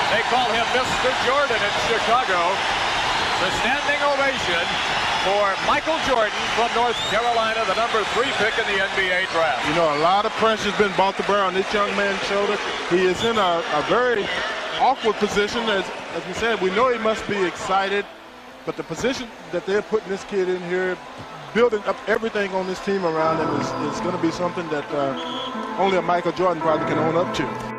They call him Mr. Jordan in Chicago. The standing ovation for Michael Jordan from North Carolina, the number 3 pick in the NBA draft. You know, a lot of pressure has been brought to bear on this young man's shoulder. He is in a very awkward position. As we said, we know he must be excited, but the position that they're putting this kid in here, building up everything on this team around him is going to be something that only a Michael Jordan probably can own up to.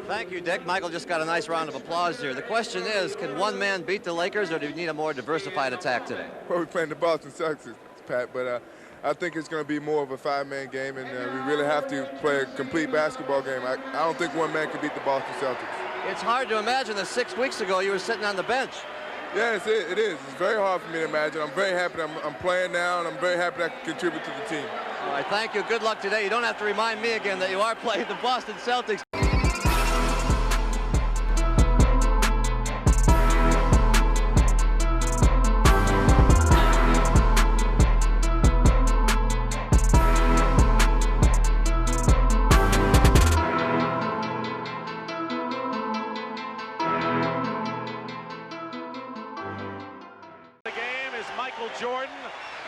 Thank you, Dick. Michael just got a nice round of applause here. The question is, can one man beat the Lakers, or do you need a more diversified attack today? Well, we're playing the Boston Celtics, Pat, but I think it's going to be more of a 5-man game, and we really have to play a complete basketball game. I don't think one man can beat the Boston Celtics. It's hard to imagine that 6 weeks ago you were sitting on the bench. Yes, it is. It's very hard for me to imagine. I'm very happy I'm playing now, and I'm very happy that I can contribute to the team. All right, thank you. Good luck today. You don't have to remind me again that you are playing the Boston Celtics. Michael Jordan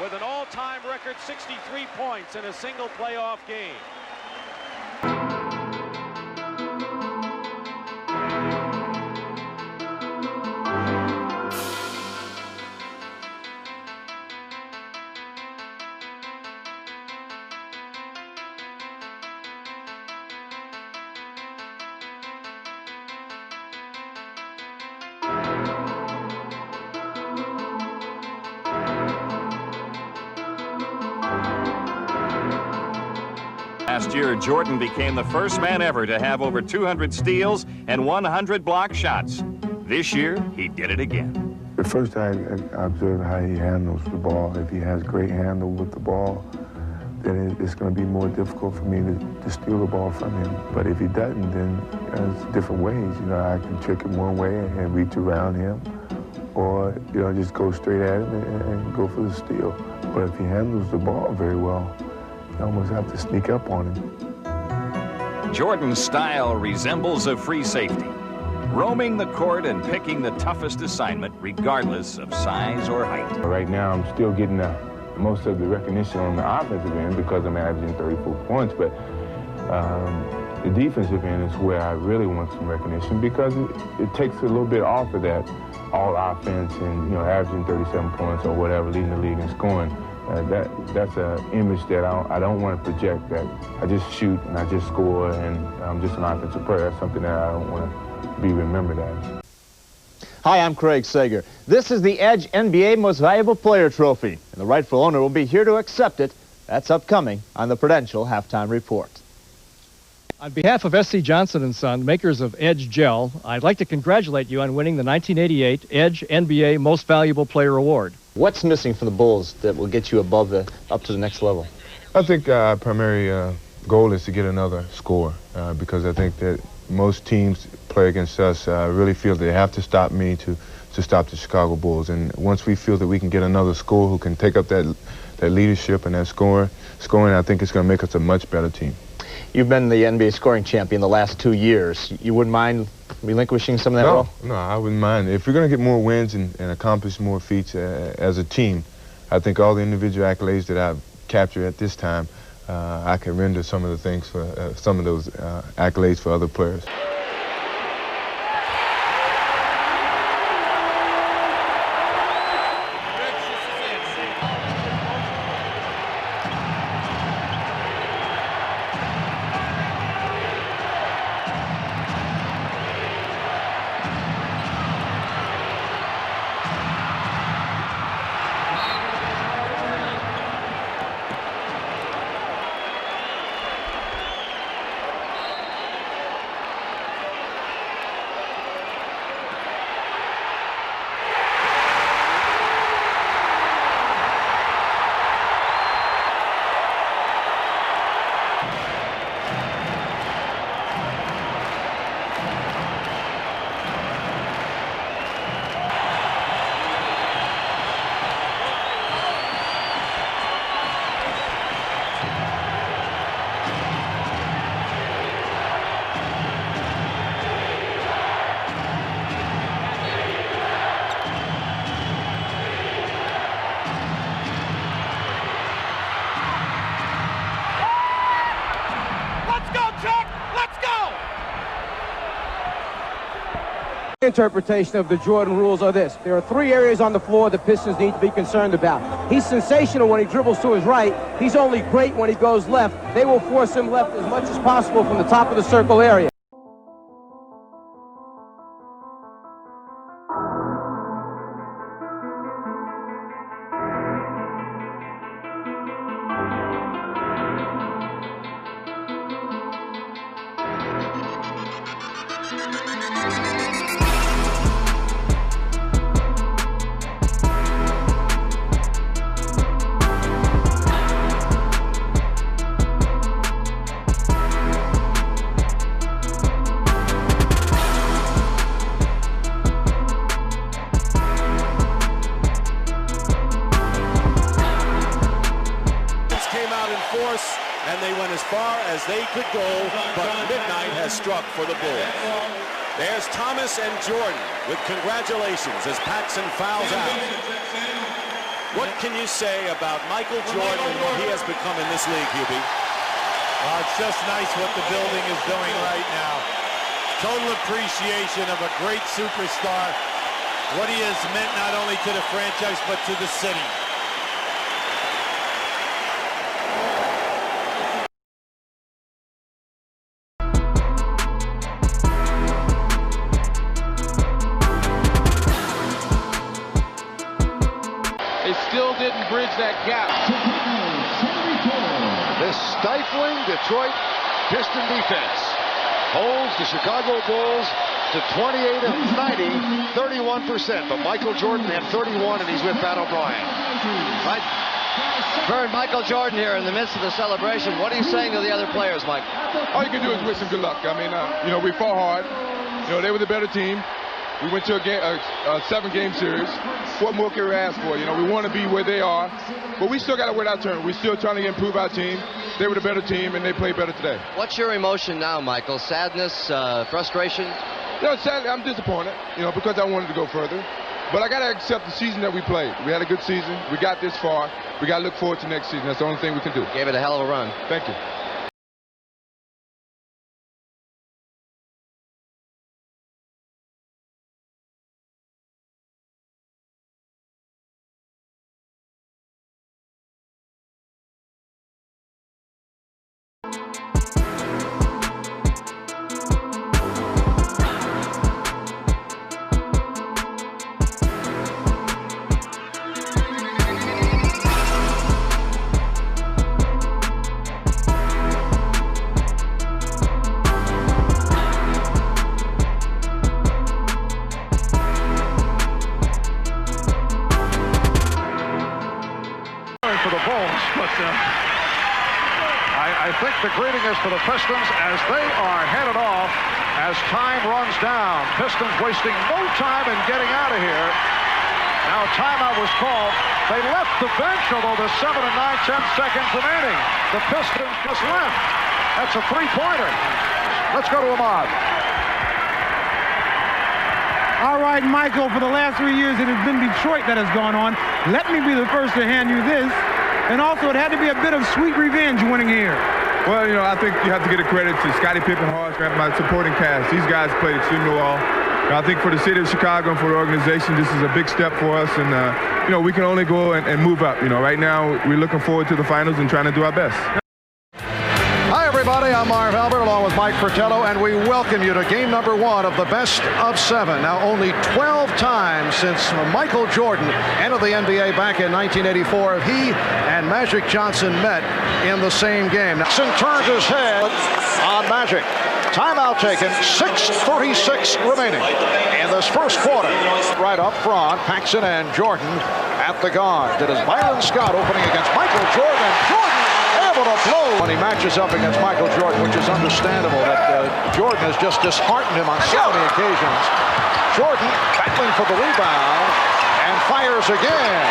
with an all-time record 63 points in a single playoff game. Last year, Jordan became the first man ever to have over 200 steals and 100 block shots. This year, he did it again. At first, I observe how he handles the ball. If he has great handle with the ball, then it's going to be more difficult for me to steal the ball from him. But if he doesn't, then there's different ways. You know, I can trick him one way and reach around him, or, you know, just go straight at him and go for the steal. But if he handles the ball very well, you almost have to sneak up on him. Jordan's style resembles a free safety, roaming the court and picking the toughest assignment regardless of size or height. Right now, I'm still getting most of the recognition on the offensive end because I'm averaging 34 points, but the defensive end is where I really want some recognition because it takes a little bit off of that all offense and, you know, averaging 37 points or whatever, leading the league in scoring. That's an image that I don't want to project, that I just shoot and I just score and I'm just an offensive player. That's something that I don't want to be remembered as. Hi, I'm Craig Sager. This is the Edge NBA Most Valuable Player Trophy, and the rightful owner will be here to accept it. That's upcoming on the Prudential Halftime Report. On behalf of S.C. Johnson & Son, makers of Edge Gel, I'd like to congratulate you on winning the 1988 Edge NBA Most Valuable Player Award. What's missing from the Bulls that will get you up to the next level? I think our primary goal is to get another score because I think that most teams play against us really feel they have to stop me to stop the Chicago Bulls. And once we feel that we can get another scorer who can take up that leadership and that scoring, I think it's going to make us a much better team. You've been the NBA scoring champion the last 2 years. You wouldn't mind relinquishing some of that role? No, I wouldn't mind. If we're going to get more wins and accomplish more feats as a team, I think all the individual accolades that I've captured at this time, I can render some of the things for some of those accolades for other players. Interpretation of the Jordan rules are this. There are 3 areas on the floor the Pistons need to be concerned about. He's sensational when he dribbles to his right. He's only great when he goes left. They will force him left as much as possible from the top of the circle area. And they went as far as they could go, but midnight has struck for the Bulls. There's Thomas and Jordan with congratulations as Paxson fouls out. What can you say about Michael Jordan and what he has become in this league, Hubie? It's just nice what the building is doing right now. Total appreciation of a great superstar, what he has meant not only to the franchise but to the city. Still didn't bridge that gap. This stifling Detroit Piston defense holds the Chicago Bulls to 28 of 90, 31%. But Michael Jordan had 31, and he's with Pat O'Brien. Right. Vern, Michael Jordan here in the midst of the celebration. What are you saying to the other players, Mike? All you can do is wish them good luck. I mean, we fought hard. They were the better team. We went to a 7-game series. What more can we ask for? We want to be where they are, but we still got to wait our turn. We're still trying to improve our team. They were the better team, and they played better today. What's your emotion now, Michael? Sadness, frustration? Sadly, I'm disappointed, because I wanted to go further. But I got to accept the season that we played. We had a good season. We got this far. We got to look forward to next season. That's the only thing we can do. Gave it a hell of a run. Thank you. For the Bulls, but I think the greeting is for the Pistons as they are headed off as time runs down. Pistons wasting no time in getting out of here. Now timeout was called. They left the bench, although there's 7 and 9, 10 seconds remaining. The Pistons just left. That's a three-pointer. Let's go to Ahmad. All right, Michael, for the last 3 years, it has been Detroit that has gone on. Let me be the first to hand you this. And also, it had to be a bit of sweet revenge winning here. Well, I think you have to give the credit to Scottie Pippen, Horace Grant, my supporting cast. These guys played extremely well. I think for the city of Chicago and for the organization, this is a big step for us. And, we can only go and move up. Right now, we're looking forward to the finals and trying to do our best. Hi, everybody. I'm Marv Albert along with Mike Fratello, and we welcome you to game number 1 of the best of 7. Now, only 12 times since Michael Jordan entered the NBA back in 1984 have he and Magic Johnson met in the same game. Johnson turned his head on Magic. Timeout taken, 6:36 remaining in this first quarter. Right up front, Paxson and Jordan at the guard. It is Byron Scott opening against Michael Jordan. Jordan able to blow when he matches up against Michael Jordan, which is understandable that Jordan has just disheartened him on so many occasions. Jordan battling for the rebound and fires again.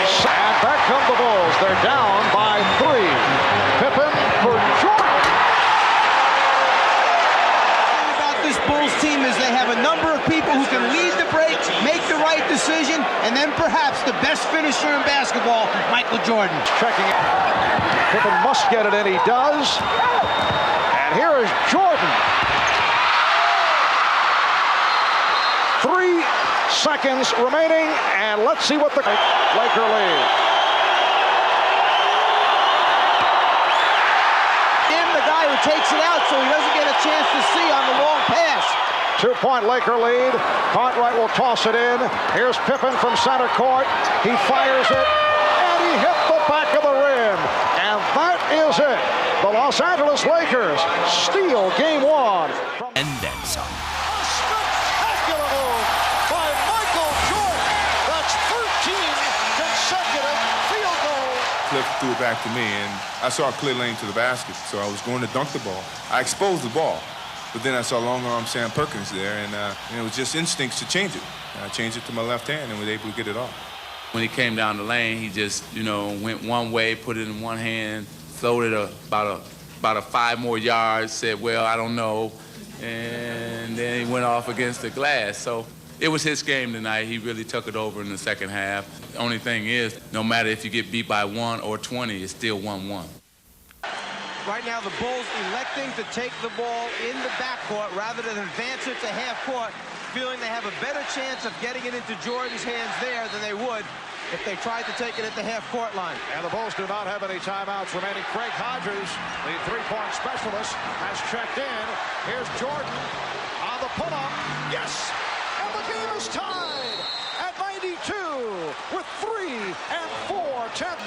And back come the Bulls. They're down by 3. Pippen for Jordan. This Bulls team is they have a number of people who can lead the break, make the right decision, and then perhaps the best finisher in basketball, Michael Jordan. Checking it. Pippen must get it, and he does. And here is Jordan. 3 seconds remaining, and let's see what the Laker lead. The guy who takes it out so he doesn't get a chance to see on the long pass. 2-point Laker lead. Cartwright will toss it in. Here's Pippen from center court. He fires it, and he hit the back of the rim. And that is it. The Los Angeles Lakers steal game 1. And then some. A spectacular move by Michael Jordan. That's 13 consecutive field goals. Cliff threw it back to me, and I saw a clear lane to the basket, so I was going to dunk the ball. I exposed the ball, but then I saw long arm Sam Perkins there, and it was just instincts to change it. I changed it to my left hand and was able to get it off. When he came down the lane, he just, went one way, put it in one hand, floated about a 5 more yards, said, well, I don't know, and then he went off against the glass. So it was his game tonight. He really took it over in the second half. The only thing is, no matter if you get beat by 1 or 20, it's still 1-1. Right now, the Bulls electing to take the ball in the backcourt rather than advance it to half court, feeling they have a better chance of getting it into Jordan's hands there than they would if they tried to take it at the half-court line. And the Bulls do not have any timeouts remaining. Craig Hodges, the three-point specialist, has checked in. Here's Jordan on the pull-up. Yes! And the game is tied at 92 with 3 and 4-10.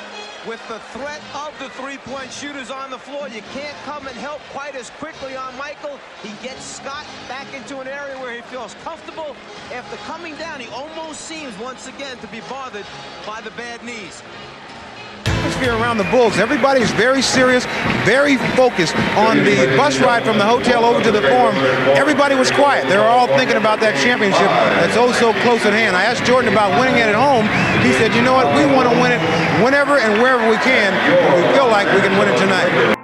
With the threat of the three-point shooters on the floor, you can't come and help quite as quickly on Michael. He gets Scott back into an area where he feels comfortable. After coming down, he almost seems once again to be bothered by the bad knees. Atmosphere around the Bulls. Everybody's very serious, very focused. On the bus ride from the hotel over to the Forum, everybody was quiet. They were all thinking about that championship that's oh so close at hand. I asked Jordan about winning it at home. He said, you know what, we want to win it whenever and wherever we can. We feel like we can win it tonight.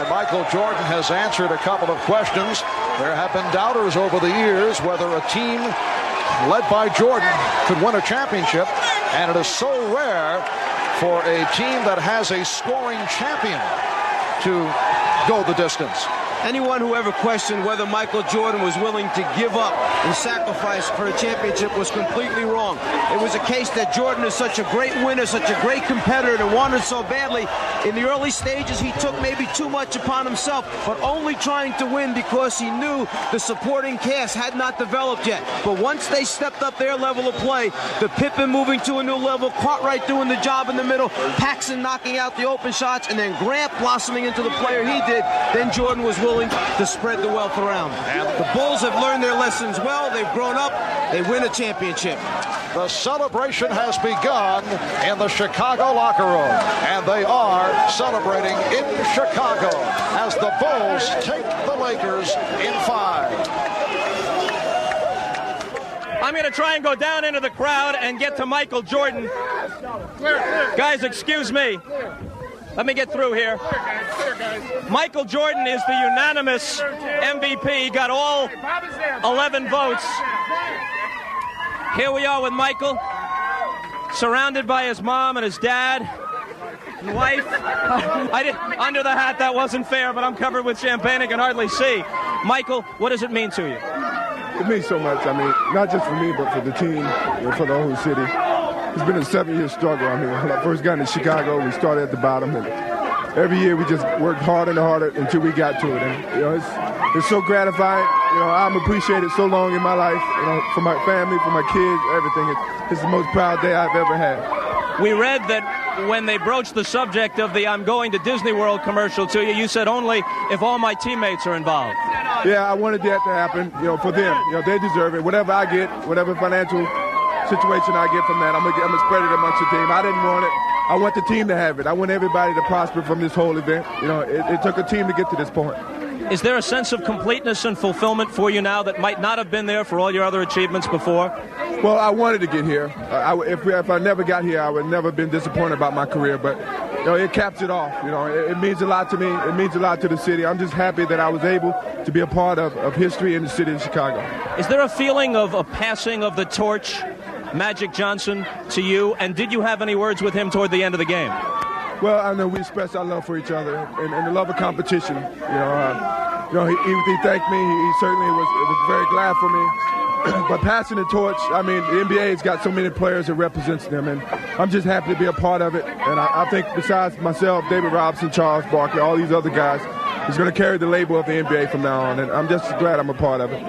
Michael Jordan has answered a couple of questions. There have been doubters over the years whether a team led by Jordan could win a championship, and it is so rare for a team that has a scoring champion to go the distance. Anyone who ever questioned whether Michael Jordan was willing to give up and sacrifice for a championship was completely wrong. It was a case that Jordan is such a great winner, such a great competitor, and wanted so badly. In the early stages, he took maybe too much upon himself, but only trying to win because he knew the supporting cast had not developed yet. But once they stepped up their level of play, the Pippen moving to a new level, Cartwright doing the job in the middle, Paxson knocking out the open shots, and then Grant blossoming into the player he did, then Jordan was willing to spread the wealth around. And the Bulls have learned their lessons well. They've grown up. They win a championship. The celebration has begun in the Chicago locker room, and they are celebrating in Chicago as the Bulls take the Lakers in 5. I'm going to try and go down into the crowd and get to Michael Jordan. Guys, excuse me. Let me get through here. Michael Jordan is the unanimous MVP. He got all 11 votes. Here we are with Michael, surrounded by his mom and his dad and wife. Under the hat, that wasn't fair, but I'm covered with champagne. I can hardly see. Michael, what does it mean to you? It means so much. I mean, not just for me, but for the team and for the whole city. It's been a 7-year struggle. I mean, when I first got into Chicago, we started at the bottom, and every year we just worked harder and harder until we got to it. And, you know, it's so gratifying. You know, I'm appreciated so long in my life, you know, for my family, for my kids, everything. It's the most proud day I've ever had. We read that when they broached the subject of the I'm going to Disney World commercial to you, you said only if all my teammates are involved. Yeah, I wanted that to happen, for them. They deserve it. Whatever I get, whatever financial situation I get from that, I'm gonna spread it amongst the team. I didn't want it. I want the team to have it. I want everybody to prosper from this whole event. It took a team to get to this point. Is there a sense of completeness and fulfillment for you now that might not have been there for all your other achievements before? Well, I wanted to get here. If I never got here, I would never have been disappointed about my career. But it caps it off. It means a lot to me. It means a lot to the city. I'm just happy that I was able to be a part of history in the city of Chicago. Is there a feeling of a passing of the torch, Magic Johnson, to you? And did you have any words with him toward the end of the game? Well, I know we expressed our love for each other and the love of competition. He thanked me. He certainly was very glad for me. But passing the torch, the NBA's got so many players that represents them, and I'm just happy to be a part of it. And I think besides myself, David Robinson, Charles Barkley, all these other guys, is going to carry the label of the NBA from now on, and I'm just glad I'm a part of it.